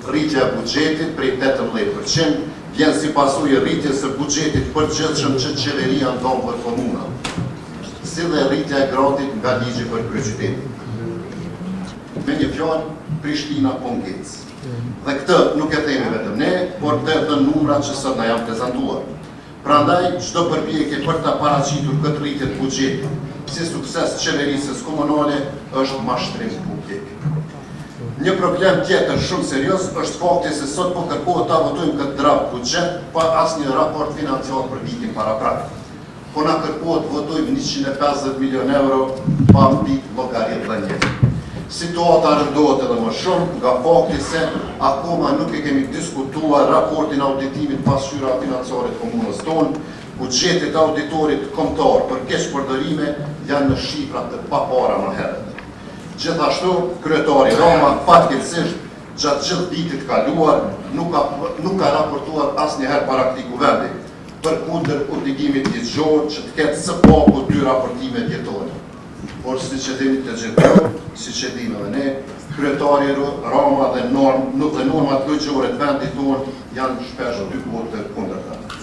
rritja e buxhetit prej 18%, vjen si pasojë rritjes së buxhetit përgjithshëm që qeveria ndon për komuna, si dhe rritja e gradit nga ligji për kryeqytetin. Me një fjalë, Prishtina po ngec. Dhe këtë nuk e themi vetëm ne, por të numrat që sot na janë prezantuar. Prandaj, çdo përpjekje për ta paraqitur këtë rritje të buxhetit si sukses qeverisë komunale është mashtrim publik. Një problem tjetër shumë serioz është fakti se sot po kërkohet ta votojmë këtë draft buxhet pa asnjë raport financiar për vitin paraprak. Po na kërkohet votojmë 150 milion euro pa mbit llogarit dhënie. Situata rëndohet edhe më shumë nga fakti se akoma nuk e kemi diskutuar raportin auditimit pasqyra financiare të komunës tonë, buxhetit auditorit kombëtar për keqpërdorime janë në shifra të papara më herët. Gjithashtu, kryetari Roma fatkeqësisht gjatë gjithë vitit kaluar nuk ka raportuar asnjëherë para këtij kuvendi, përkundër obligimit ligjor që të ketë së paku 2 raportime vjetore. Por siç e dini të gjithë, siç e dinë edhe ne, kryetari Roma dhe normat ligjore të vendit tonë janë shpesh dy botë të kundërta.